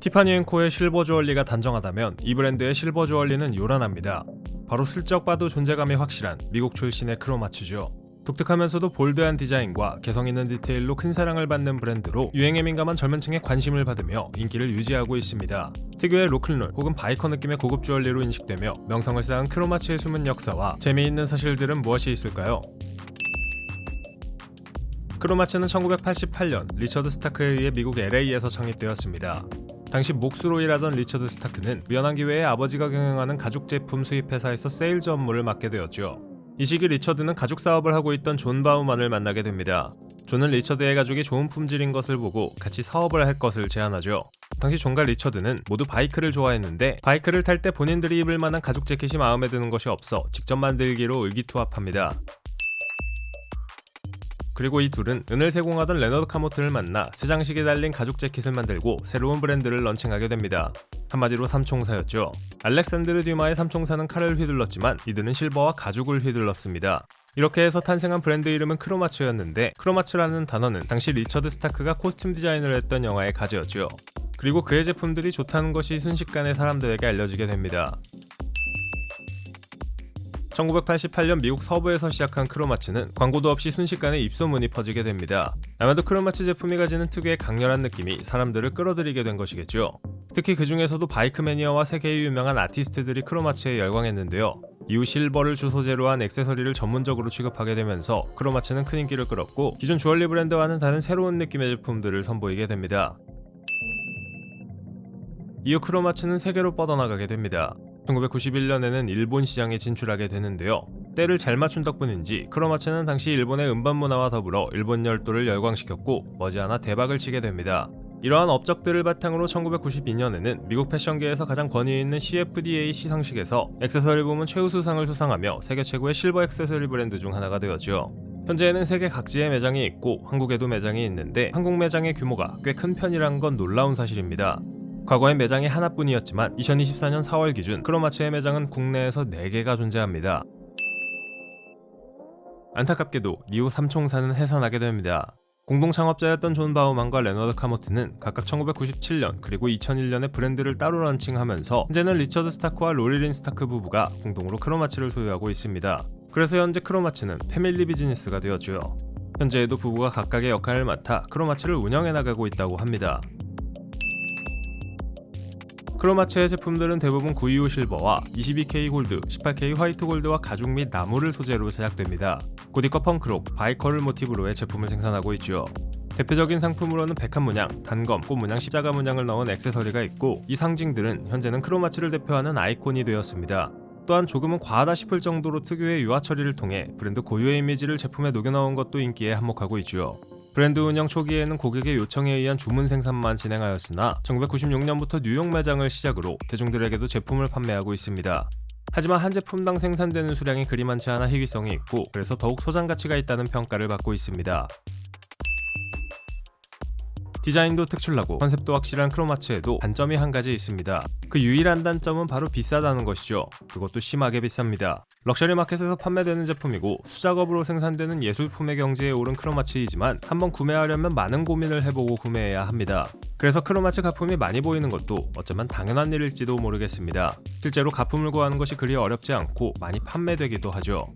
티파니 앤코의 실버 주얼리가 단정하다면 이 브랜드의 실버 주얼리는 요란합니다. 바로 슬쩍 봐도 존재감이 확실한 미국 출신의 크로마츠죠. 독특하면서도 볼드한 디자인과 개성있는 디테일로 큰 사랑을 받는 브랜드로 유행에 민감한 젊은 층의 관심을 받으며 인기를 유지하고 있습니다. 특유의 로큰롤 혹은 바이커 느낌의 고급 주얼리로 인식되며 명성을 쌓은 크로마츠의 숨은 역사와 재미있는 사실들은 무엇이 있을까요? 크로마츠는 1988년 리처드 스타크에 의해 미국 LA에서 창립되었습니다. 당시 몫으로 일하던 리처드 스타크는 우연한 기회에 아버지가 경영하는 가죽 제품 수입 회사에서 세일즈 업무를 맡게 되었죠. 이 시기 리처드는 가죽 사업을 하고 있던 존 바우만을 만나게 됩니다. 존은 리처드의 가죽이 좋은 품질인 것을 보고 같이 사업을 할 것을 제안하죠. 당시 존과 리처드는 모두 바이크를 좋아했는데 바이크를 탈 때 본인들이 입을 만한 가죽 재킷이 마음에 드는 것이 없어 직접 만들기로 의기투합합니다. 그리고 이 둘은 은을 세공하던 레너드 카모트를 만나 쇠장식이 달린 가죽 재킷을 만들고 새로운 브랜드를 런칭하게 됩니다. 한마디로 삼총사였죠. 알렉산드르 듀마의 삼총사는 칼을 휘둘렀지만 이들은 실버와 가죽을 휘둘렀습니다. 이렇게 해서 탄생한 브랜드 이름은 크로마츠였는데 크로마츠라는 단어는 당시 리처드 스타크가 코스튬 디자인을 했던 영화의 가지였죠. 그리고 그의 제품들이 좋다는 것이 순식간에 사람들에게 알려지게 됩니다. 1988년 미국 서부에서 시작한 크로마츠는 광고도 없이 순식간에 입소문이 퍼지게 됩니다. 아마도 크로마츠 제품이 가지는 특유의 강렬한 느낌이 사람들을 끌어들이게 된 것이겠죠. 특히 그 중에서도 바이크 매니아와 세계의 유명한 아티스트들이 크로마츠에 열광했는데요. 이후 실버를 주 소재로 한 액세서리를 전문적으로 취급하게 되면서 크로마츠는 큰 인기를 끌었고 기존 주얼리 브랜드와는 다른 새로운 느낌의 제품들을 선보이게 됩니다. 이후 크로마츠는 세계로 뻗어나가게 됩니다. 1991년에는 일본 시장에 진출하게 되는데요. 때를 잘 맞춘 덕분인지 크로마츠는 당시 일본의 음반 문화와 더불어 일본 열도를 열광시켰고 머지않아 대박을 치게 됩니다. 이러한 업적들을 바탕으로 1992년에는 미국 패션계에서 가장 권위 있는 CFDA 시상식에서 액세서리 부문 최우수상을 수상하며 세계 최고의 실버 액세서리 브랜드 중 하나가 되었죠. 현재에는 세계 각지에 매장이 있고 한국에도 매장이 있는데 한국 매장의 규모가 꽤 큰 편이란 건 놀라운 사실입니다. 과거엔 매장이 하나뿐이었지만 2024년 4월 기준 크로마츠의 매장은 국내에서 4개가 존재합니다. 안타깝게도 이후 삼총사는 해산하게 됩니다. 공동 창업자였던 존 바우만과 레너드 카모트는 각각 1997년 그리고 2001년에 브랜드를 따로 런칭하면서 현재는 리처드 스타크와 로리린 스타크 부부가 공동으로 크로마츠를 소유하고 있습니다. 그래서 현재 크로마츠는 패밀리 비즈니스가 되었죠. 현재에도 부부가 각각의 역할을 맡아 크로마츠를 운영해 나가고 있다고 합니다. 크로마츠의 제품들은 대부분 925 실버와 22K 골드, 18K 화이트 골드와 가죽 및 나무를 소재로 제작됩니다. 고디커 펑크록, 바이커를 모티브로의 제품을 생산하고 있죠. 대표적인 상품으로는 백합 문양, 단검, 꽃 문양, 십자가 문양을 넣은 액세서리가 있고 이 상징들은 현재는 크로마츠를 대표하는 아이콘이 되었습니다. 또한 조금은 과하다 싶을 정도로 특유의 유화 처리를 통해 브랜드 고유의 이미지를 제품에 녹여넣은 것도 인기에 한몫하고 있죠. 브랜드 운영 초기에는 고객의 요청에 의한 주문 생산만 진행하였으나 1996년부터 뉴욕 매장을 시작으로 대중들에게도 제품을 판매하고 있습니다. 하지만 한 제품당 생산되는 수량이 그리 많지 않아 희귀성이 있고 그래서 더욱 소장 가치가 있다는 평가를 받고 있습니다. 디자인도 특출나고 컨셉도 확실한 크로마츠에도 단점이 한 가지 있습니다. 그 유일한 단점은 바로 비싸다는 것이죠. 그것도 심하게 비쌉니다. 럭셔리 마켓에서 판매되는 제품이고 수작업으로 생산되는 예술품의 경지에 오른 크로마츠이지만 한번 구매하려면 많은 고민을 해보고 구매해야 합니다. 그래서 크로마츠 가품이 많이 보이는 것도 어쩌면 당연한 일일지도 모르겠습니다. 실제로 가품을 구하는 것이 그리 어렵지 않고 많이 판매되기도 하죠.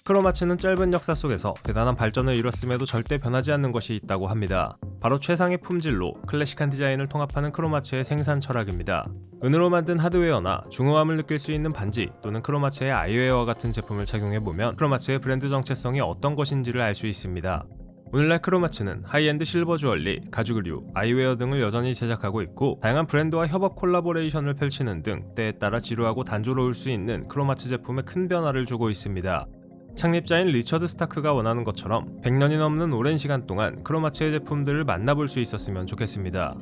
크로마츠는 짧은 역사 속에서 대단한 발전을 이뤘음에도 절대 변하지 않는 것이 있다고 합니다. 바로 최상의 품질로 클래식한 디자인을 통합하는 크로마츠의 생산 철학입니다. 은으로 만든 하드웨어나 중후함을 느낄 수 있는 반지 또는 크로마츠의 아이웨어와 같은 제품을 착용해보면 크로마츠의 브랜드 정체성이 어떤 것인지를 알 수 있습니다. 오늘날 크로마츠는 하이엔드 실버 주얼리, 가죽 의류, 아이웨어 등을 여전히 제작하고 있고 다양한 브랜드와 협업 콜라보레이션을 펼치는 등 때에 따라 지루하고 단조로울 수 있는 크로마츠 제품에 큰 변화를 주고 있습니다. 창립자인 리처드 스타크가 원하는 것처럼 100년이 넘는 오랜 시간 동안 크로마츠의 제품들을 만나볼 수 있었으면 좋겠습니다.